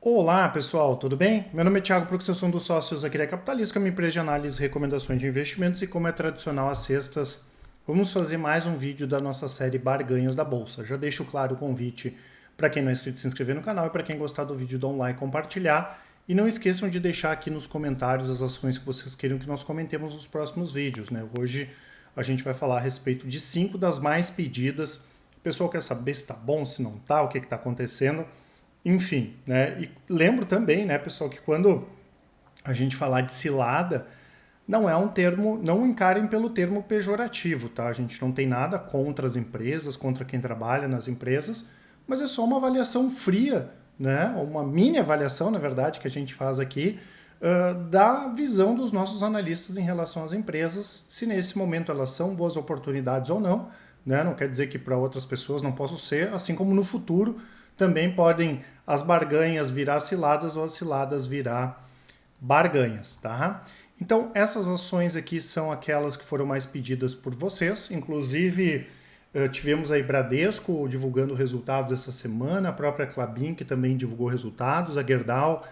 Olá pessoal, tudo bem? Meu nome é Thiago Prux, eu sou um dos sócios aqui da Capitalista, uma empresa de análise e recomendações de investimentos, e como é tradicional às sextas, vamos fazer mais um vídeo da nossa série Barganhas da Bolsa. Já deixo claro o convite para quem não é inscrito se inscrever no canal, e para quem gostar do vídeo dar um like e compartilhar. E não esqueçam de deixar aqui nos comentários as ações que vocês queiram que nós comentemos nos próximos vídeos, né? Hoje a gente vai falar a respeito de 5 das mais pedidas. O pessoal quer saber se está bom, se não está, o que está acontecendo. Enfim, né? E lembro também, né, pessoal, que quando a gente falar de cilada, não é um termo, não encarem pelo termo pejorativo, tá? A gente não tem nada contra as empresas, contra quem trabalha nas empresas, mas é só uma avaliação fria, né? Uma mini avaliação, na verdade, que a gente faz aqui, da visão dos nossos analistas em relação às empresas, se nesse momento elas são boas oportunidades ou não, né? Não quer dizer que para outras pessoas não possam ser, assim como no futuro também podem as barganhas virar ciladas ou as ciladas virar barganhas, tá? Então, essas ações aqui são aquelas que foram mais pedidas por vocês, inclusive tivemos aí Bradesco divulgando resultados essa semana, a própria Klabin que também divulgou resultados, a Gerdau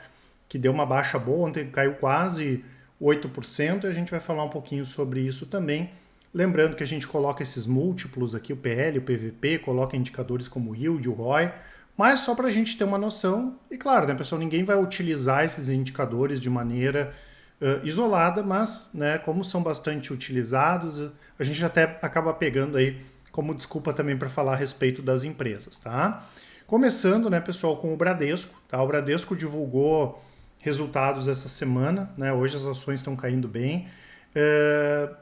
que deu uma baixa boa, ontem caiu quase 8%, e a gente vai falar um pouquinho sobre isso também. Lembrando que a gente coloca esses múltiplos aqui, o PL, o PVP, coloca indicadores como o yield, o ROI, mas só para a gente ter uma noção. E claro, né, pessoal, ninguém vai utilizar esses indicadores de maneira isolada, mas né, como são bastante utilizados, a gente até acaba pegando aí como desculpa também para falar a respeito das empresas, tá? Começando, né, pessoal, com o Bradesco, tá? O Bradesco divulgou resultados essa semana, né? Hoje as ações estão caindo bem.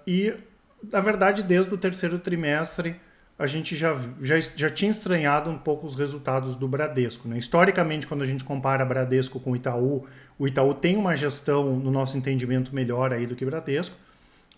E, na verdade, desde o terceiro trimestre, a gente já tinha estranhado um pouco os resultados do Bradesco, né? Historicamente, quando a gente compara Bradesco com o Itaú tem uma gestão, no nosso entendimento, melhor aí do que Bradesco,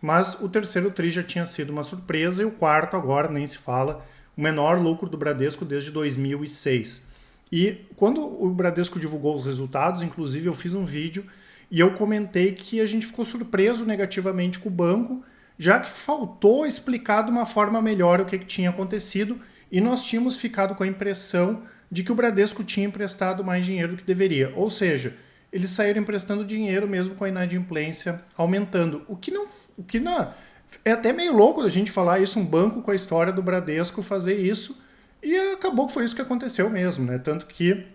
mas o terceiro TRI já tinha sido uma surpresa e o quarto agora nem se fala, o menor lucro do Bradesco desde 2006. E quando o Bradesco divulgou os resultados, inclusive eu fiz um vídeo e eu comentei que a gente ficou surpreso negativamente com o banco, já que faltou explicar de uma forma melhor o que tinha acontecido e nós tínhamos ficado com a impressão de que o Bradesco tinha emprestado mais dinheiro do que deveria. Ou seja, eles saíram emprestando dinheiro mesmo com a inadimplência aumentando. O que não é até meio louco da gente falar isso, um banco com a história do Bradesco fazer isso, e acabou que foi isso que aconteceu mesmo, né? Tanto que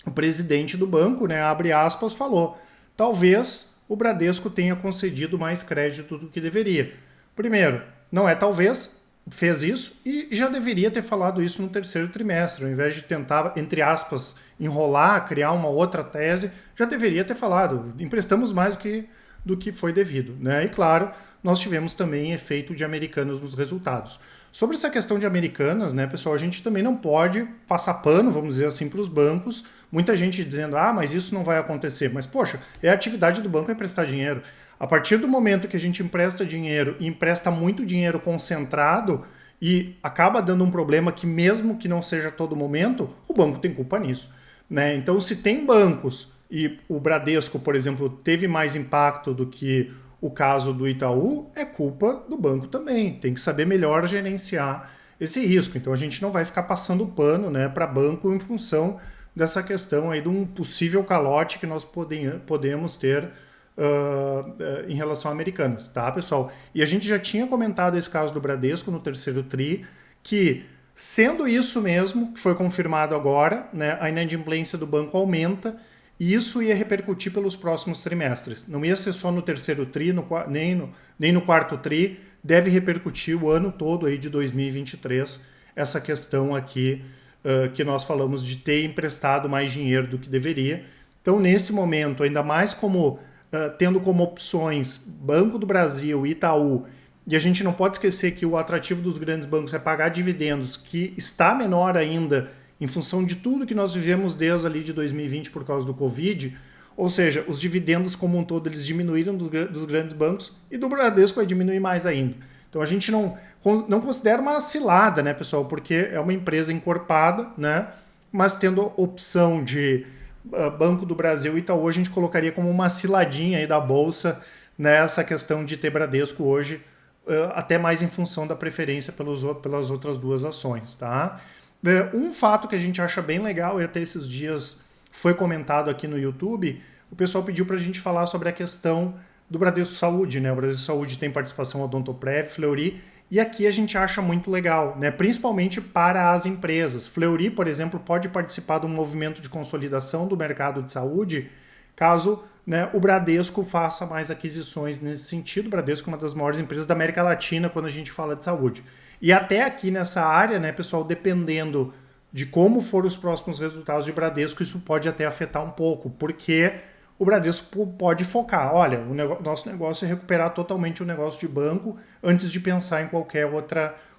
o presidente do banco, né, abre aspas, falou: talvez o Bradesco tenha concedido mais crédito do que deveria. Primeiro, não é talvez, fez isso e já deveria ter falado isso no terceiro trimestre, ao invés de tentar, entre aspas, enrolar, criar uma outra tese, já deveria ter falado, emprestamos mais do que foi devido, né? E claro, nós tivemos também efeito de Americanas nos resultados. Sobre essa questão de Americanas, né, pessoal, a gente também não pode passar pano, vamos dizer assim, para os bancos. Muita gente dizendo, mas isso não vai acontecer. Mas, poxa, é a atividade do banco emprestar dinheiro. A partir do momento que a gente empresta dinheiro e empresta muito dinheiro concentrado e acaba dando um problema que mesmo que não seja a todo momento, o banco tem culpa nisso, né? Então, se tem bancos e o Bradesco, por exemplo, teve mais impacto do que o caso do Itaú, é culpa do banco também. Tem que saber melhor gerenciar esse risco. Então a gente não vai ficar passando pano, né, para banco em função dessa questão aí de um possível calote que nós podemos ter em relação a Americanas, tá, pessoal? E a gente já tinha comentado esse caso do Bradesco no terceiro TRI, que sendo isso mesmo, que foi confirmado agora, né, a inadimplência do banco aumenta, e isso ia repercutir pelos próximos trimestres. Não ia ser só no terceiro TRI, nem no quarto TRI, deve repercutir o ano todo aí de 2023, essa questão aqui que nós falamos de ter emprestado mais dinheiro do que deveria. Então, nesse momento, ainda mais como tendo como opções Banco do Brasil, Itaú, e a gente não pode esquecer que o atrativo dos grandes bancos é pagar dividendos, que está menor ainda em função de tudo que nós vivemos desde ali de 2020 por causa do Covid, ou seja, os dividendos como um todo eles diminuíram dos grandes bancos e do Bradesco vai diminuir mais ainda. Então a gente não considera uma cilada, né, pessoal, porque é uma empresa encorpada, né, mas tendo opção de Banco do Brasil e Itaú, a gente colocaria como uma ciladinha aí da Bolsa nessa questão de ter Bradesco hoje, até mais em função da preferência pelas outras duas ações, tá? Um fato que a gente acha bem legal, e até esses dias foi comentado aqui no YouTube, o pessoal pediu para a gente falar sobre a questão do Bradesco Saúde, né? O Bradesco Saúde tem participação Odontoprev, Fleury, e aqui a gente acha muito legal, né? Principalmente para as empresas. Fleury, por exemplo, pode participar de um movimento de consolidação do mercado de saúde, caso, né, o Bradesco faça mais aquisições nesse sentido. O Bradesco é uma das maiores empresas da América Latina quando a gente fala de saúde. E até aqui nessa área, né, pessoal, dependendo de como foram os próximos resultados de Bradesco, isso pode até afetar um pouco, porque o Bradesco pode focar. Olha, nosso negócio é recuperar totalmente o negócio de banco antes de pensar em qualquer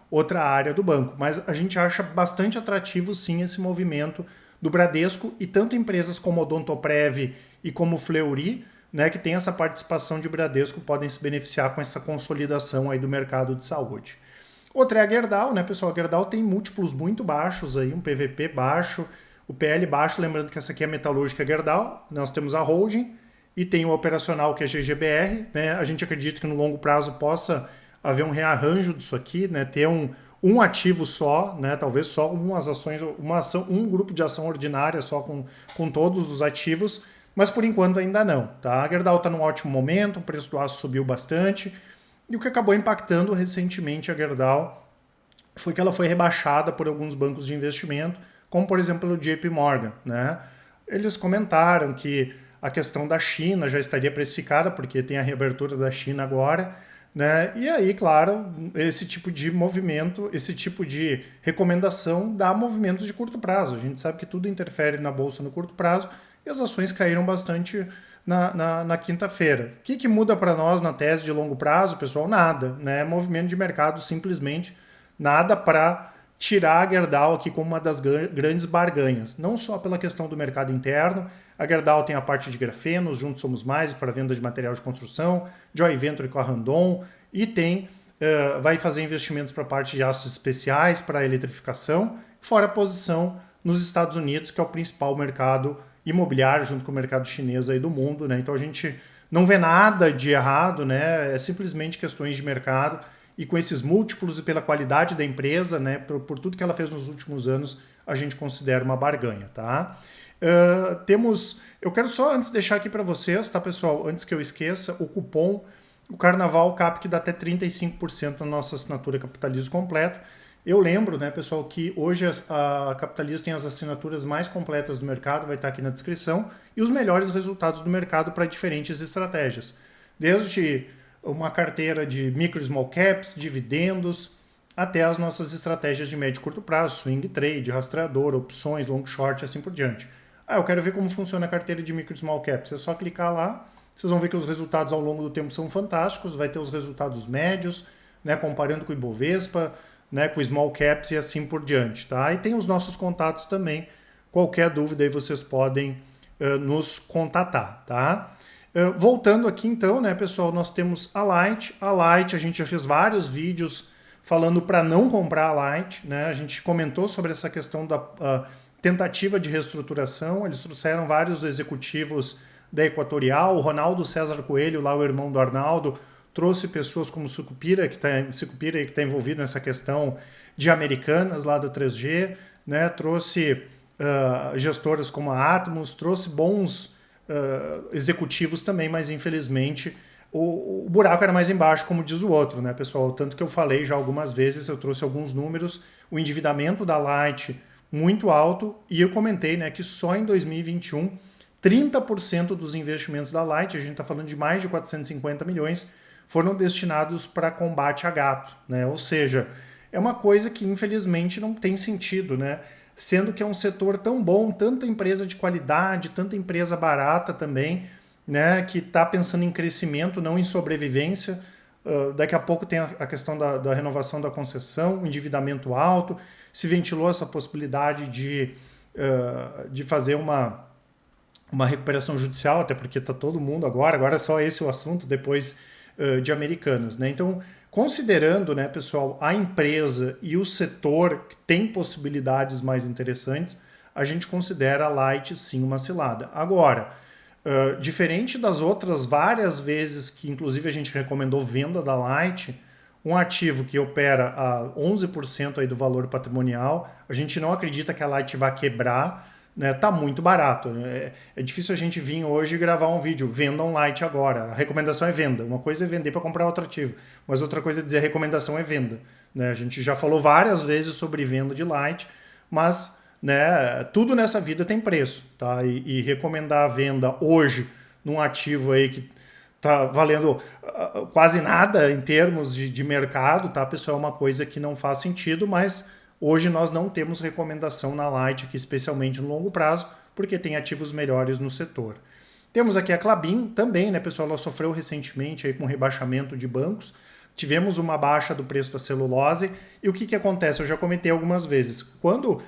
outra área do banco. Mas a gente acha bastante atrativo, sim, esse movimento do Bradesco, e tanto empresas como Odontoprev e como Fleury, né, que tem essa participação de Bradesco, podem se beneficiar com essa consolidação aí do mercado de saúde. Outra é a Gerdau, né, pessoal? A Gerdau tem múltiplos muito baixos aí, um PVP baixo, o PL baixo, lembrando que essa aqui é a metalúrgica Gerdau, nós temos a holding e tem o operacional que é GGBR, né? A gente acredita que no longo prazo possa haver um rearranjo disso aqui, né? Ter um ativo só, né? Talvez só um grupo de ação ordinária só com todos os ativos, mas por enquanto ainda não, tá? A Gerdau está num ótimo momento, o preço do aço subiu bastante, e o que acabou impactando recentemente a Gerdau foi que ela foi rebaixada por alguns bancos de investimento, como por exemplo o JP Morgan, né? Eles comentaram que a questão da China já estaria precificada, porque tem a reabertura da China agora, né? E aí, claro, esse tipo de movimento, esse tipo de recomendação dá movimentos de curto prazo. A gente sabe que tudo interfere na bolsa no curto prazo, e as ações caíram bastante na quinta-feira. O que muda para nós na tese de longo prazo, pessoal? Nada, né? Movimento de mercado simplesmente, nada para tirar a Gerdau aqui como uma das grandes barganhas. Não só pela questão do mercado interno, a Gerdau tem a parte de grafenos, Juntos Somos Mais, para venda de material de construção, Joy Venture com a Randon, e vai fazer investimentos para a parte de aços especiais, para a eletrificação, fora a posição nos Estados Unidos, que é o principal mercado imobiliário, junto com o mercado chinês aí do mundo, né? Então a gente não vê nada de errado, né? É simplesmente questões de mercado, e com esses múltiplos e pela qualidade da empresa, né? Por tudo que ela fez nos últimos anos, a gente considera uma barganha, tá? Eu quero só antes deixar aqui para vocês, tá, pessoal? Antes que eu esqueça, o cupom, o Carnaval Cap, que dá até 35% na nossa assinatura Capitalismo Completo. Eu lembro, né, pessoal, que hoje a Capitalismo tem as assinaturas mais completas do mercado, vai estar aqui na descrição, e os melhores resultados do mercado para diferentes estratégias. Desde uma carteira de micro e small caps, dividendos, até as nossas estratégias de médio e curto prazo, swing trade, rastreador, opções, long short, assim por diante. Eu quero ver como funciona a carteira de micro e small caps. É só clicar lá, vocês vão ver que os resultados ao longo do tempo são fantásticos, vai ter os resultados médios, né, comparando com o Ibovespa, né, com small caps e assim por diante, tá? E tem os nossos contatos também. Qualquer dúvida aí vocês podem nos contatar, tá? Voltando aqui então, né, pessoal, nós temos a Light. A Light, a gente já fez vários vídeos falando para não comprar a Light, né? A gente comentou sobre essa questão da tentativa de reestruturação. Eles trouxeram vários executivos da Equatorial, o Ronaldo César Coelho, lá o irmão do Arnaldo, trouxe pessoas como Sucupira, que está envolvido nessa questão de Americanas, lá da 3G, né? Trouxe gestoras como a Atmos, trouxe bons executivos também, mas infelizmente o buraco era mais embaixo, como diz o outro, né, pessoal? Tanto que eu falei já algumas vezes, eu trouxe alguns números, o endividamento da Light muito alto, e eu comentei, né, que só em 2021, 30% dos investimentos da Light, a gente está falando de mais de 450 milhões, foram destinados para combate a gato, né? Ou seja, é uma coisa que infelizmente não tem sentido, né? Sendo que é um setor tão bom, tanta empresa de qualidade, tanta empresa barata também, né? Que está pensando em crescimento, não em sobrevivência. Daqui a pouco tem a questão da renovação da concessão, o endividamento alto, se ventilou essa possibilidade de fazer uma recuperação judicial, até porque está todo mundo agora é só esse o assunto, depois de Americanas, né? Então, considerando, né, pessoal, a empresa e o setor que tem possibilidades mais interessantes, a gente considera a Light sim uma cilada. Agora, diferente das outras várias vezes que inclusive a gente recomendou venda da Light, um ativo que opera a 11% aí do valor patrimonial, a gente não acredita que a Light vai quebrar, né, tá muito barato. É difícil a gente vir hoje e gravar um vídeo, venda um light agora. A recomendação é venda. Uma coisa é vender para comprar outro ativo, mas outra coisa é dizer a recomendação é venda. Né? A gente já falou várias vezes sobre venda de light, mas né, tudo nessa vida tem preço. Tá? E recomendar a venda hoje num ativo aí que tá valendo quase nada em termos de mercado, tá, pessoal? É uma coisa que não faz sentido, mas hoje nós não temos recomendação na Light aqui, especialmente no longo prazo, porque tem ativos melhores no setor. Temos aqui a Klabin também, né, pessoal? Ela sofreu recentemente aí com rebaixamento de bancos. Tivemos uma baixa do preço da celulose. E o que acontece? Eu já comentei algumas vezes. Quando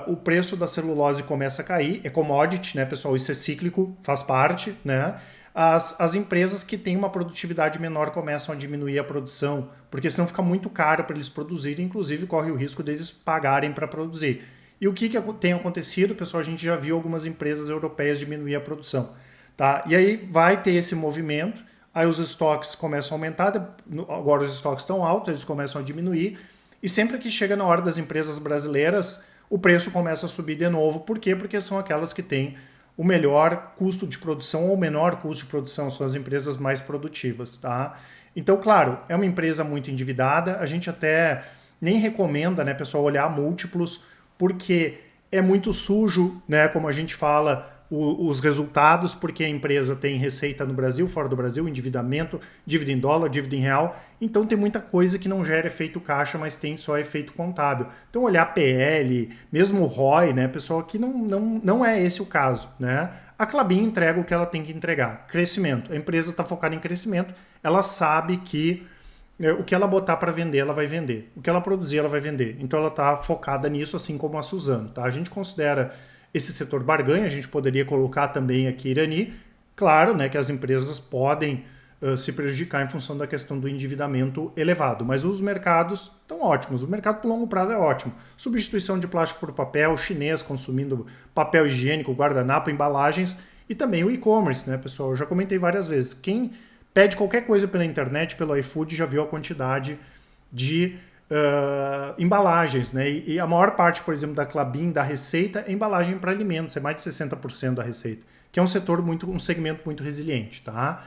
o preço da celulose começa a cair, é commodity, né, pessoal? Isso é cíclico, faz parte, né? As empresas que têm uma produtividade menor começam a diminuir a produção, porque senão fica muito caro para eles produzirem, inclusive corre o risco deles pagarem para produzir. E o que tem acontecido, pessoal? A gente já viu algumas empresas europeias diminuir a produção. Tá? E aí vai ter esse movimento, aí os estoques começam a aumentar, agora os estoques estão altos, eles começam a diminuir, e sempre que chega na hora das empresas brasileiras, o preço começa a subir de novo. Por quê? Porque são aquelas que têm o melhor custo de produção ou o menor custo de produção, são as empresas mais produtivas. Tá? Então, claro, é uma empresa muito endividada, a gente até nem recomenda, né, pessoal, olhar múltiplos, porque é muito sujo, né, como a gente fala, os resultados, porque a empresa tem receita no Brasil, fora do Brasil, endividamento, dívida em dólar, dívida em real, então tem muita coisa que não gera efeito caixa, mas tem só efeito contábil. Então olhar PL, mesmo o ROI, né, pessoal, aqui não é esse o caso, né? A Klabin entrega o que ela tem que entregar, crescimento. A empresa está focada em crescimento, ela sabe que o que ela botar para vender, ela vai vender. O que ela produzir, ela vai vender. Então ela está focada nisso, assim como a Suzano. Tá? A gente considera esse setor barganha, a gente poderia colocar também aqui Irani. Claro, né, que as empresas podem se prejudicar em função da questão do endividamento elevado, mas os mercados estão ótimos. O mercado por longo prazo é ótimo. Substituição de plástico por papel, chinês consumindo papel higiênico, guardanapo, embalagens e também o e-commerce, né, pessoal? Eu já comentei várias vezes. Quem pede qualquer coisa pela internet, pelo iFood, já viu a quantidade de embalagens, né? E a maior parte, por exemplo, da Klabin, da receita, é embalagem para alimentos, é mais de 60% da receita, que é um segmento muito resiliente, tá?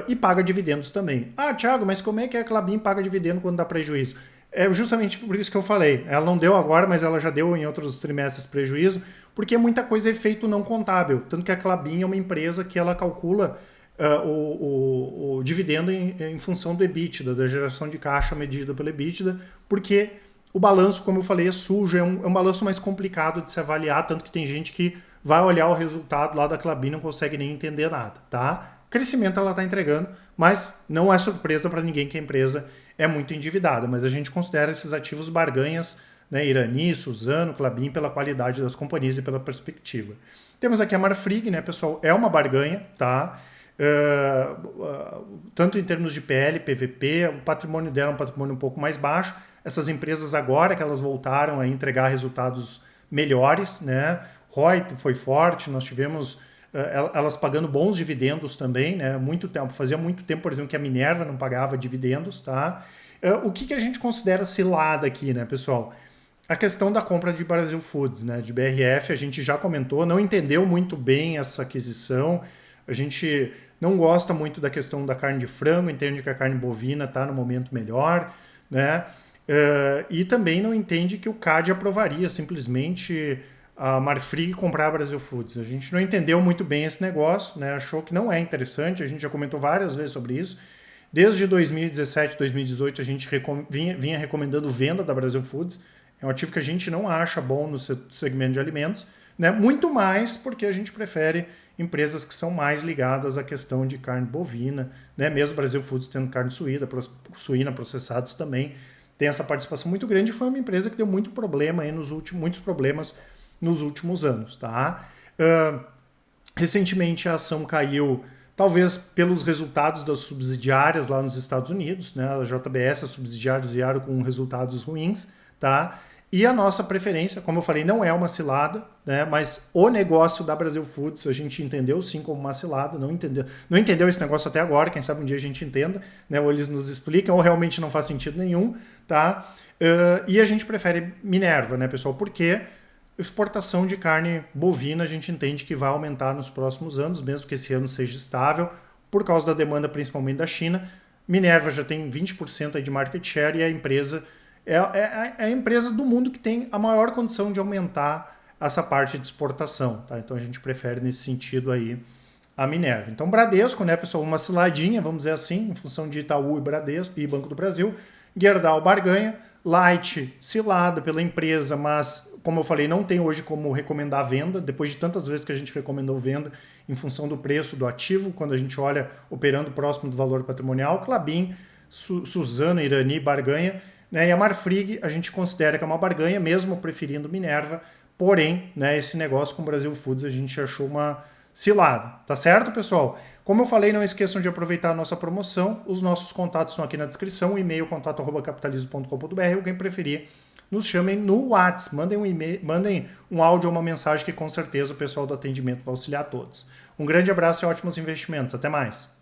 E paga dividendos também. Ah, Thiago, mas como é que a Klabin paga dividendo quando dá prejuízo? É justamente por isso que eu falei. Ela não deu agora, mas ela já deu em outros trimestres prejuízo, porque muita coisa é efeito não contábil. Tanto que a Klabin é uma empresa que ela calcula o dividendo em função do EBITDA, da geração de caixa medida pelo EBITDA, porque o balanço, como eu falei, é sujo, é um balanço mais complicado de se avaliar, tanto que tem gente que vai olhar o resultado lá da Klabin e não consegue nem entender nada. Tá? Crescimento ela está entregando, mas não é surpresa para ninguém que a empresa é muito endividada, mas a gente considera esses ativos barganhas, né, Irani, Suzano, Klabin, pela qualidade das companhias e pela perspectiva. Temos aqui a Marfrig, né, pessoal, é uma barganha, tá? Tanto em termos de PL, PVP, o patrimônio dela é um patrimônio um pouco mais baixo. Essas empresas agora que elas voltaram a entregar resultados melhores, né? ROI foi forte, nós tivemos elas pagando bons dividendos também, né? Muito tempo, fazia muito tempo, por exemplo, que a Minerva não pagava dividendos, tá? O que a gente considera cilada aqui, né, pessoal? A questão da compra de Brasil Foods, né? De BRF, a gente já comentou, não entendeu muito bem essa aquisição. A gente não gosta muito da questão da carne de frango, entende que a carne bovina está no momento melhor, né? E também não entende que o CAD aprovaria simplesmente a Marfrig comprar a Brasil Foods. A gente não entendeu muito bem esse negócio, né? Achou que não é interessante, a gente já comentou várias vezes sobre isso. Desde 2017, 2018, a gente vinha recomendando venda da Brasil Foods. É um ativo que a gente não acha bom no segmento de alimentos, né? Muito mais porque a gente prefere empresas que são mais ligadas à questão de carne bovina, né? Mesmo o Brasil Foods tendo carne suína, processados também, tem essa participação muito grande e foi uma empresa que deu muito problema aí muitos problemas nos últimos anos. Tá? Recentemente a ação caiu, talvez pelos resultados das subsidiárias lá nos Estados Unidos, né? A JBS, as subsidiárias vieram com resultados ruins, tá? E a nossa preferência, como eu falei, não é uma cilada, né? Mas o negócio da Brasil Foods a gente entendeu sim como uma cilada, não entendeu esse negócio até agora, quem sabe um dia a gente entenda, né? Ou eles nos explicam, ou realmente não faz sentido nenhum, tá? E a gente prefere Minerva, né, pessoal? Porque exportação de carne bovina a gente entende que vai aumentar nos próximos anos, mesmo que esse ano seja estável, por causa da demanda principalmente da China. Minerva já tem 20% aí de market share e a empresa é a empresa do mundo que tem a maior condição de aumentar essa parte de exportação. Tá? Então a gente prefere nesse sentido aí a Minerva. Então Bradesco, né, pessoal, uma ciladinha, vamos dizer assim, em função de Itaú e Bradesco e Banco do Brasil. Gerdau barganha, Light cilada pela empresa, mas como eu falei, não tem hoje como recomendar a venda, depois de tantas vezes que a gente recomendou venda em função do preço do ativo, quando a gente olha operando próximo do valor patrimonial. Klabin, Suzano, Irani, barganha, né, e a Marfrig a gente considera que é uma barganha, mesmo preferindo Minerva, porém, né, esse negócio com o Brasil Foods a gente achou uma cilada, tá certo, pessoal? Como eu falei, não esqueçam de aproveitar a nossa promoção, os nossos contatos estão aqui na descrição, o e-mail contato@capitalismo.com.br, ou quem preferir, nos chamem no WhatsApp, mandem um e-mail, mandem um áudio ou uma mensagem que com certeza o pessoal do atendimento vai auxiliar a todos. Um grande abraço e ótimos investimentos, até mais!